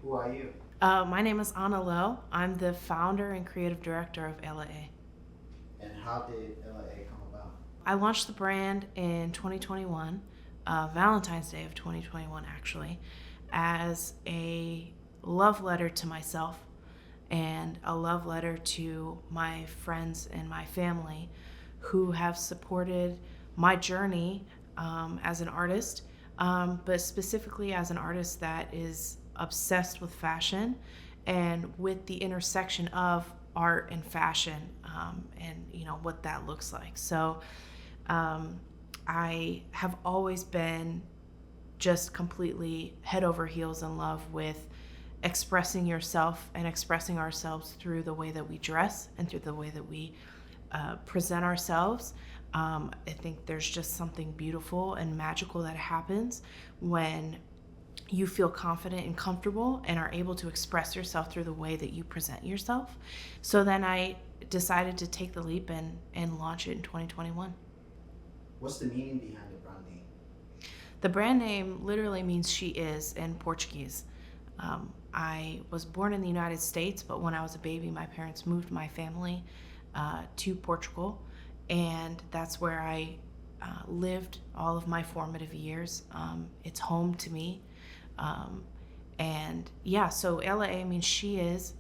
Who are you? My name is Anna Lowe. I'm the founder and creative director of LA. And how did LA come about? I launched the brand in 2021, Valentine's Day of 2021, actually, as a love letter to myself and a love letter to my friends and my family who have supported my journey as an artist, but specifically as an artist that is obsessed with fashion and with the intersection of art and fashion, and what that looks like. So um, I have always been just completely head over heels in love with expressing yourself and expressing ourselves through the way that we dress and through the way that we present ourselves. I think there's just something beautiful and magical that happens when you feel confident and comfortable and are able to express yourself through the way that you present yourself. So then I decided to take the leap and launch it in 2021. What's the meaning behind the brand name? The brand name literally means she is in Portuguese. I was born in the United States, but when I was a baby, my parents moved my family to Portugal, and that's where I lived all of my formative years. It's home to me. Um, and yeah, so LA means she is.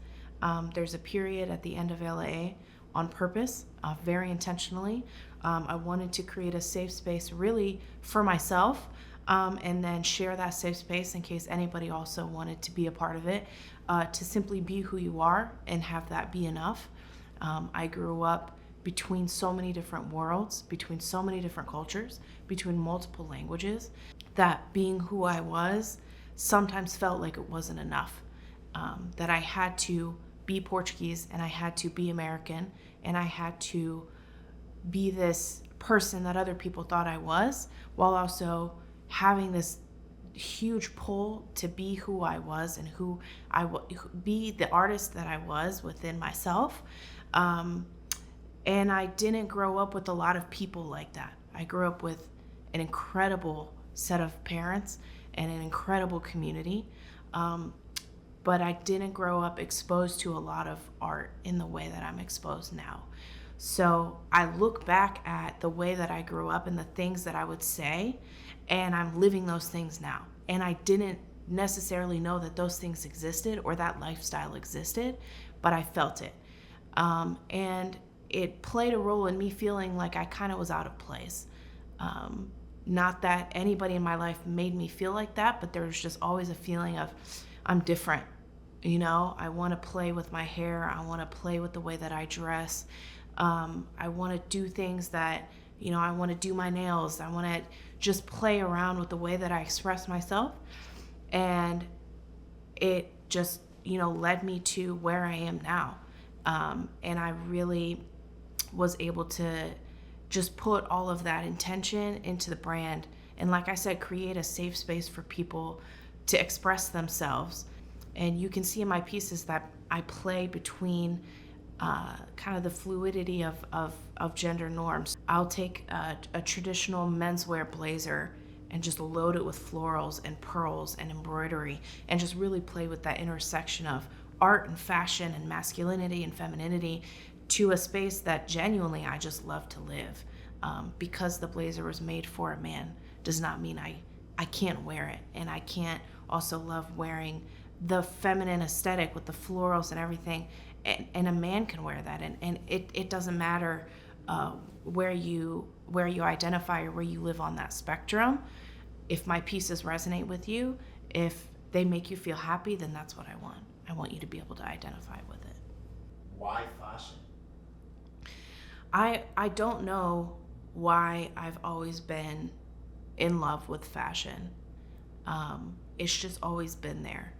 There's a period at the end of LA on purpose, very intentionally. I wanted to create a safe space really for myself, and then share that safe space in case anybody also wanted to be a part of it, to simply be who you are and have that be enough. I grew up between so many different worlds, between so many different cultures, between multiple languages, that being who I was sometimes felt like it wasn't enough. That I had to be Portuguese and I had to be American and I had to be this person that other people thought I was, while also having this huge pull to be who I was and be the artist that I was within myself. Um, and I didn't grow up with a lot of people like that. I grew up with an incredible set of parents and an incredible community. Um, but I didn't grow up exposed to a lot of art in the way that I'm exposed now. So I look back at the way that I grew up and the things that I would say, and I'm living those things now. And I didn't necessarily know that those things existed or that lifestyle existed, but I felt it. And it played a role in me feeling like I kind of was out of place. Um, Not that anybody in my life made me feel like that, but there was just always a feeling of I'm different. I want to play with my hair. I want to play with the way that I dress. I want to do things that, I want to do my nails. I want to just play around with the way that I express myself. And it just, led me to where I am now. And I really was able to just put all of that intention into the brand. And like I said, create a safe space for people to express themselves. And you can see in my pieces that I play between kind of the fluidity of gender norms. I'll take a traditional menswear blazer and just load it with florals and pearls and embroidery and just really play with that intersection of art and fashion and masculinity and femininity to a space that genuinely I just love to live. Because the blazer was made for a man does not mean I can't wear it. And I can't also love wearing the feminine aesthetic with the florals and everything. And a man can wear that. And it doesn't matter where you identify or where you live on that spectrum. If my pieces resonate with you, if they make you feel happy, then that's what I want. I want you to be able to identify with it. Why fashion? I don't know why I've always been in love with fashion. It's just always been there.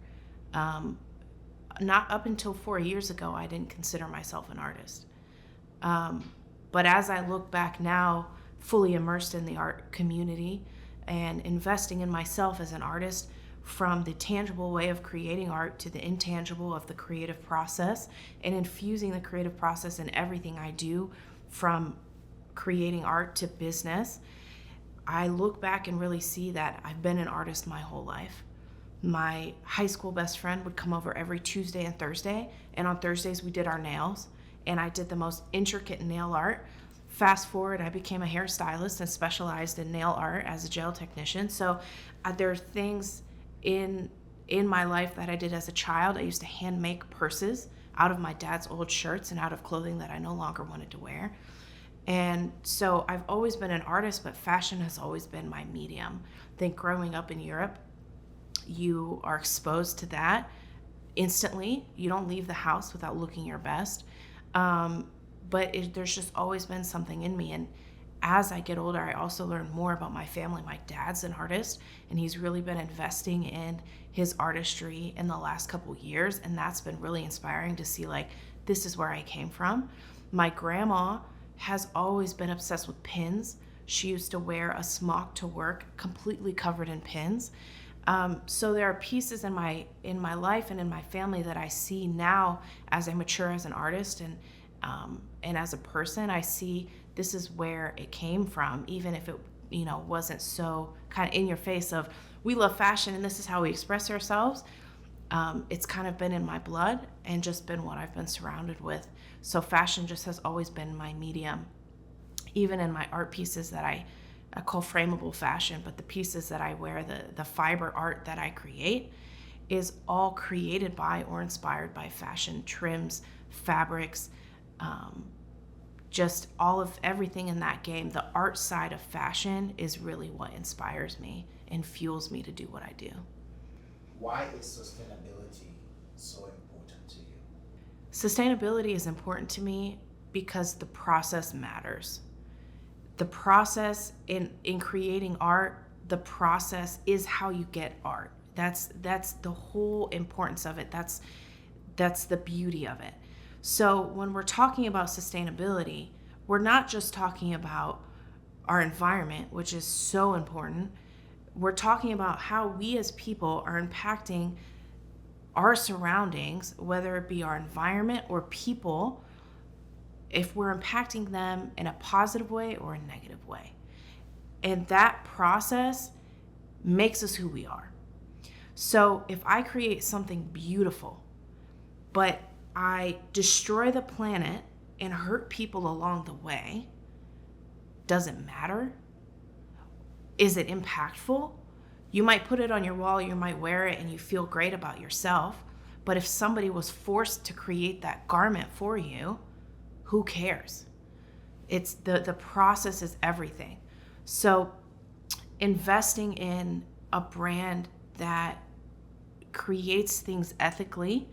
Um, Not up until 4 years ago, I didn't consider myself an artist. Um, but as I look back now, fully immersed in the art community and investing in myself as an artist, from the tangible way of creating art to the intangible of the creative process, and infusing the creative process in everything I do, from creating art to business, I look back and really see that I've been an artist my whole life. My high school best friend would come over every Tuesday and Thursday, and on Thursdays we did our nails, and I did the most intricate nail art. Fast forward, I became a hairstylist and specialized in nail art as a gel technician. So there are things in my life that I did as a child. I used to hand make purses out of my dad's old shirts and out of clothing that I no longer wanted to wear. And so I've always been an artist, but fashion has always been my medium. I think growing up in Europe, you are exposed to that instantly. You don't leave the house without looking your best. There's just always been something in me. And as I get older, I also learn more about my family. My dad's an artist, and he's really been investing in his artistry in the last couple years. And that's been really inspiring to see, like, this is where I came from. My grandma has always been obsessed with pins. She used to wear a smock to work completely covered in pins. So there are pieces in my life and in my family that I see now as I mature as an artist and as a person. I see this is where it came from, even if it wasn't so kind of in your face of we love fashion and this is how we express ourselves. It's kind of been in my blood and just been what I've been surrounded with. So fashion just has always been my medium, even in my art pieces that I call frameable fashion, but the pieces that I wear, the fiber art that I create is all created by or inspired by fashion, trims, fabrics, just all of everything in that game. The art side of fashion is really what inspires me and fuels me to do what I do. Why is sustainability so important to you? Sustainability is important to me because the process matters. The process in creating art, the process is how you get art. That's the whole importance of it. That's the beauty of it. So when we're talking about sustainability, we're not just talking about our environment, which is so important. We're talking about how we as people are impacting our surroundings, whether it be our environment or people, if we're impacting them in a positive way or a negative way. And that process makes us who we are. So if I create something beautiful, but I destroy the planet and hurt people along the way, does it matter? Is it impactful? You might put it on your wall, you might wear it, and you feel great about yourself. But if somebody was forced to create that garment for you, who cares? It's the process is everything. So investing in a brand that creates things ethically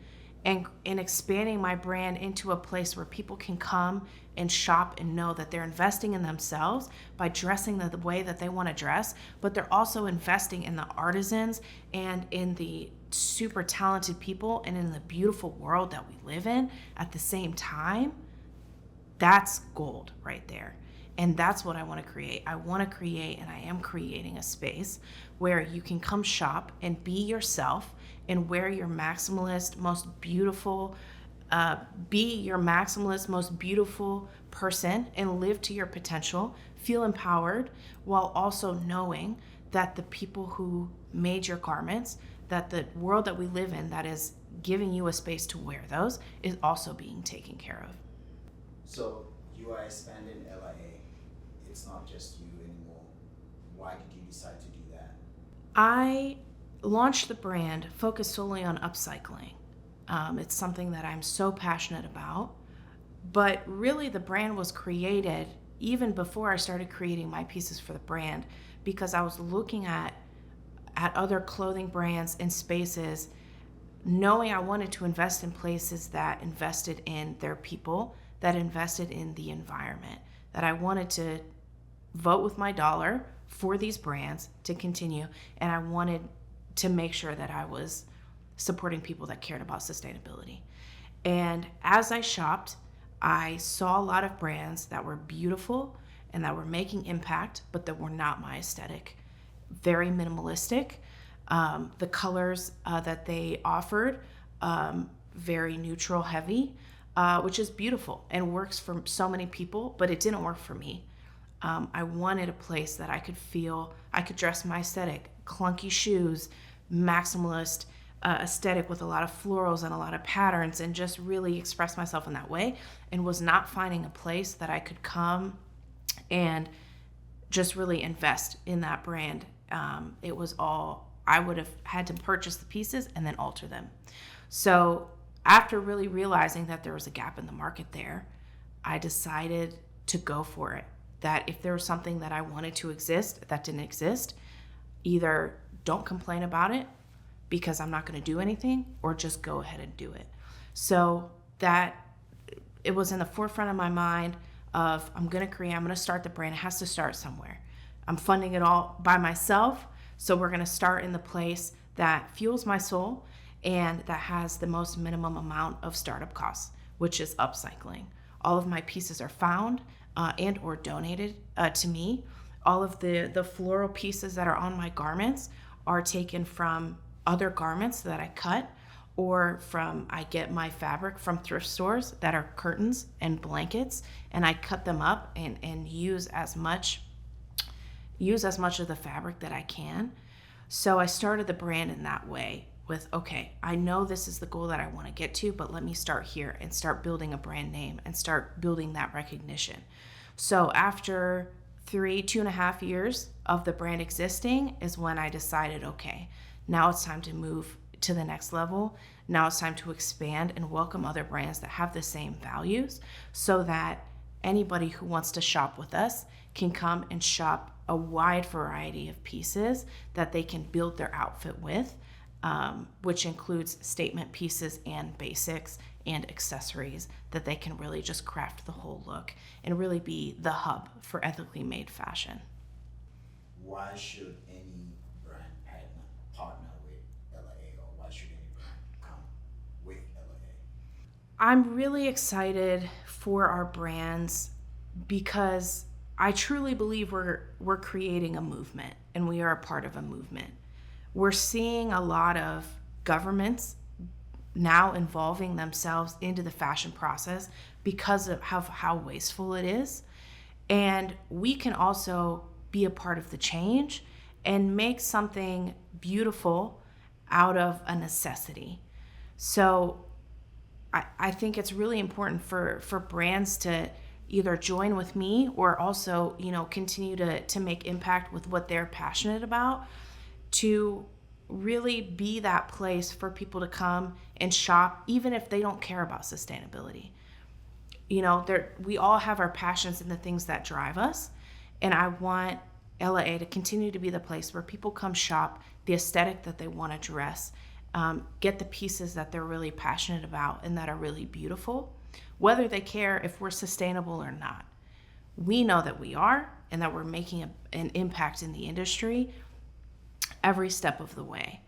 and expanding my brand into a place where people can come and shop and know that they're investing in themselves by dressing the way that they want to dress, but they're also investing in the artisans and in the super talented people and in the beautiful world that we live in at the same time. That's gold right there. And that's what I want to create. I want to create, and I am creating, a space where you can come shop and be yourself and wear your maximalist, most beautiful, be your maximalist, most beautiful person and live to your potential, feel empowered, while also knowing that the people who made your garments, that the world that we live in that is giving you a space to wear those is also being taken care of. So you are expanding LIA. It's not just you anymore. Why did you decide to do that? I launched the brand focused solely on upcycling. It's something that I'm so passionate about. But really the brand was created even before I started creating my pieces for the brand, because I was looking at other clothing brands and spaces, knowing I wanted to invest in places that invested in their people, that invested in the environment, that I wanted to vote with my dollar for these brands to continue, and I wanted to make sure that I was supporting people that cared about sustainability. And as I shopped, I saw a lot of brands that were beautiful and that were making impact, but that were not my aesthetic. Very minimalistic. The colors that they offered, very neutral, heavy, which is beautiful and works for so many people, but it didn't work for me. I wanted a place that I could feel, I could dress my aesthetic, clunky shoes, maximalist aesthetic with a lot of florals and a lot of patterns, and just really express myself in that way, and was not finding a place that I could come and just really invest in that brand. It was all, I would have had to purchase the pieces and then alter them. So after really realizing that there was a gap in the market there, I decided to go for it. That if there was something that I wanted to exist that didn't exist, either don't complain about it because I'm not going to do anything, or just go ahead and do it. So that it was in the forefront of my mind of, I'm going to start the brand. It has to start somewhere. I'm funding it all by myself. So we're going to start in the place that fuels my soul and that has the most minimum amount of startup costs, which is upcycling. All of my pieces are found and or donated to me. All of the floral pieces that are on my garments are taken from other garments that I cut, or I get my fabric from thrift stores that are curtains and blankets, and I cut them up and use as much of the fabric that I can. So I started the brand in that way with, okay, I know this is the goal that I want to get to, but let me start here and start building a brand name and start building that recognition. So after 2.5 years of the brand existing is when I decided, okay, now it's time to move to the next level. Now it's time to expand and welcome other brands that have the same values, so that anybody who wants to shop with us can come and shop a wide variety of pieces that they can build their outfit with, which includes statement pieces and basics and accessories that they can really just craft the whole look and really be the hub for ethically made fashion. Why should any brand partner with LAA, or why should any brand come with LAA? I'm really excited for our brands because I truly believe we're creating a movement, and we are a part of a movement. We're seeing a lot of governments now involving themselves into the fashion process because of how wasteful it is. And we can also be a part of the change and make something beautiful out of a necessity. So I think it's really important for brands to either join with me or also, continue to make impact with what they're passionate about, to really be that place for people to come and shop, even if they don't care about sustainability. We all have our passions and the things that drive us. And I want LAA to continue to be the place where people come shop the aesthetic that they want to dress, get the pieces that they're really passionate about and that are really beautiful, whether they care if we're sustainable or not. We know that we are, and that we're making an impact in the industry every step of the way.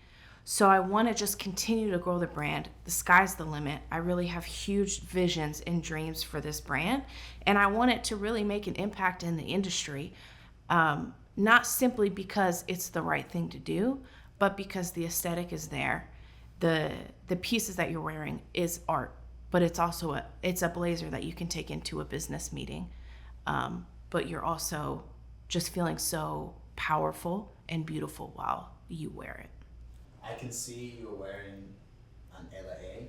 So I want to just continue to grow the brand. The sky's the limit. I really have huge visions and dreams for this brand, and I want it to really make an impact in the industry, not simply because it's the right thing to do, but because the aesthetic is there. The pieces that you're wearing is art, but it's also it's a blazer that you can take into a business meeting, but you're also just feeling so powerful and beautiful while you wear it. I can see you're wearing an LAA.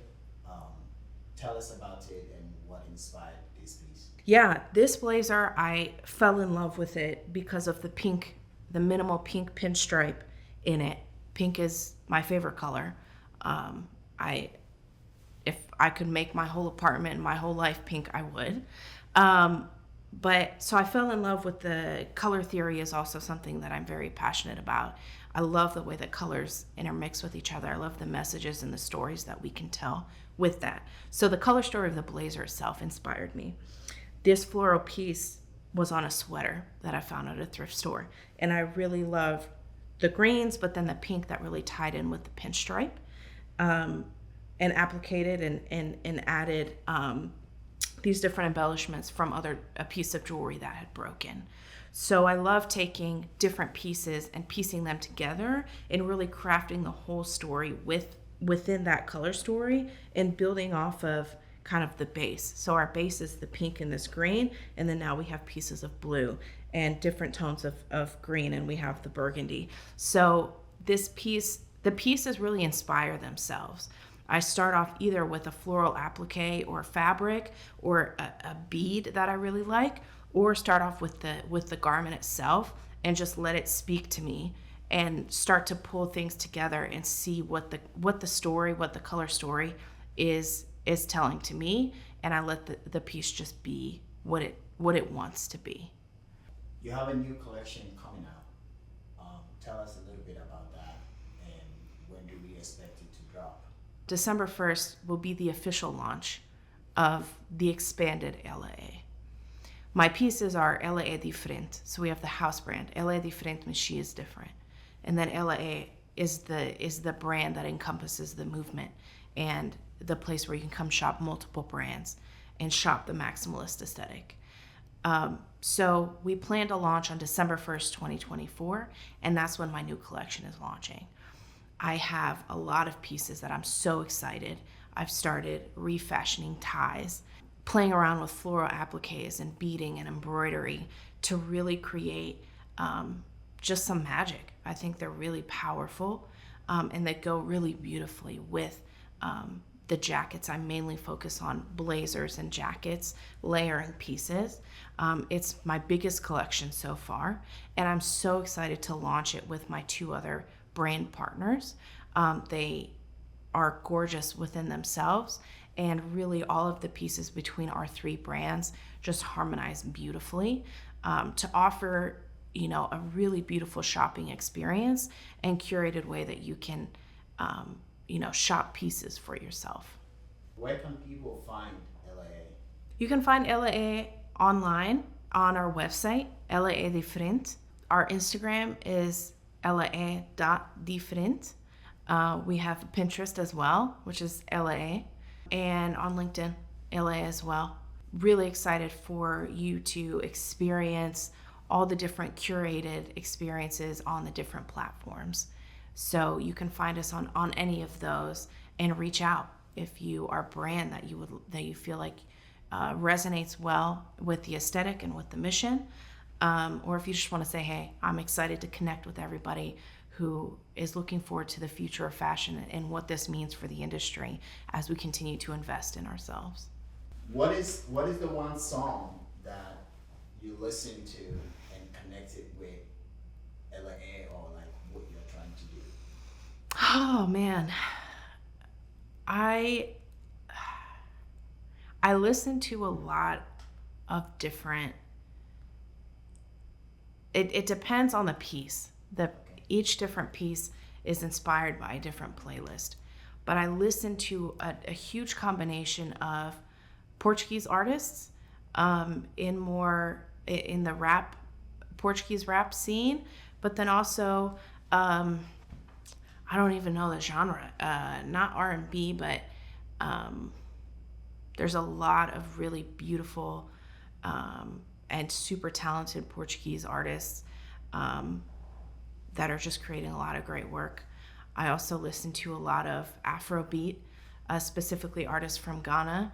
Tell us about it and what inspired this piece. Yeah, this blazer, I fell in love with it because of the minimal pink pinstripe in it. Pink is my favorite color. If I could make my whole apartment and my whole life pink, I would. But so I fell in love with the color theory is also something that I'm very passionate about. I love the way that colors intermix with each other. I love the messages and the stories that we can tell with that. So the color story of the blazer itself inspired me. This floral piece was on a sweater that I found at a thrift store. And I really love the greens, but then the pink that really tied in with the pinstripe, and applicated and added these different embellishments from a piece of jewelry that had broken. So I love taking different pieces and piecing them together and really crafting the whole story within that color story and building off of kind of the base. So our base is the pink and this green, and then now we have pieces of blue and different tones of green, and we have the burgundy. So this piece The pieces really inspire themselves. I start off either with a floral applique or fabric or a bead that I really like, or start off with the garment itself and just let it speak to me and start to pull things together and see what the story, what the color story is telling to me, and I let the piece just be what it wants to be. You have a new collection coming out. Tell us a little bit about that, and when do we expect it to drop? December 1st will be the official launch of the expanded LAA. My pieces are LAA Diferente, so we have the house brand. LAA Diferente means she is different. And then LAA is the brand that encompasses the movement and the place where you can come shop multiple brands and shop the maximalist aesthetic. So we plan to launch on December 1st, 2024, and that's when my new collection is launching. I have a lot of pieces that I'm so excited. I've started refashioning ties, playing around with floral appliques and beading and embroidery to really create just some magic. I think they're really powerful and they go really beautifully with the jackets. I mainly focus on blazers and jackets, layering pieces. It's my biggest collection so far, and I'm so excited to launch it with my two other brand partners. They are gorgeous within themselves, and really all of the pieces between our three brands just harmonize beautifully to offer, a really beautiful shopping experience and curated way that you can, shop pieces for yourself. Where can people find LAA? You can find LAA online on our website, LAA Diferente. Our Instagram is LAA.diferente. We have Pinterest as well, which is LAA, and on LinkedIn, LAA as well. Really excited for you to experience all the different curated experiences on the different platforms. So you can find us on any of those and reach out if you are a brand that you feel like resonates well with the aesthetic and with the mission, or if you just want to say, hey, I'm excited to connect with everybody who is looking forward to the future of fashion and what this means for the industry as we continue to invest in ourselves. What is the one song that you listen to and connect it with LAA, or like what you're trying to do? Oh man, I listen to a lot of different. It depends on the piece. Each different piece is inspired by a different playlist, but I listen to a huge combination of Portuguese artists in the Portuguese rap scene, but then also I don't even know the genre, not R&B, but there's a lot of really beautiful and super talented Portuguese artists that are just creating a lot of great work. I also listen to a lot of Afrobeat, specifically artists from Ghana,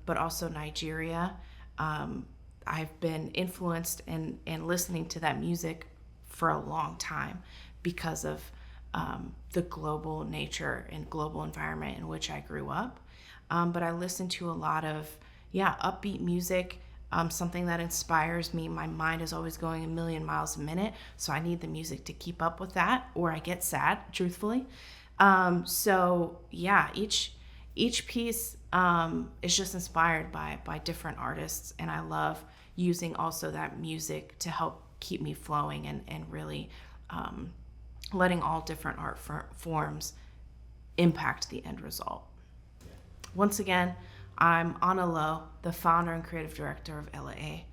but also Nigeria. I've been influenced and listening to that music for a long time because of the global nature and global environment in which I grew up. But I listen to a lot of, upbeat music, something that inspires me. My mind is always going a million miles a minute, so I need the music to keep up with that, or I get sad, truthfully. Each piece is just inspired by different artists, and I love using also that music to help keep me flowing and really letting all different art forms impact the end result. Once again, I'm Anna Lowe, the founder and creative director of LAA.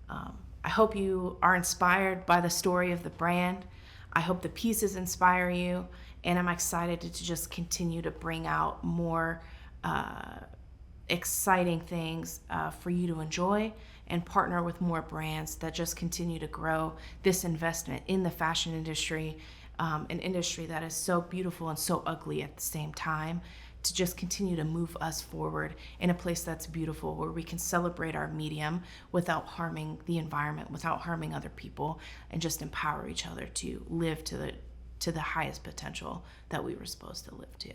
I hope you are inspired by the story of the brand. I hope the pieces inspire you, and I'm excited to just continue to bring out more exciting things for you to enjoy and partner with more brands that just continue to grow this investment in the fashion industry, an industry that is so beautiful and so ugly at the same time, to just continue to move us forward in a place that's beautiful, where we can celebrate our medium without harming the environment, without harming other people, and just empower each other to live to to the highest potential that we were supposed to live to.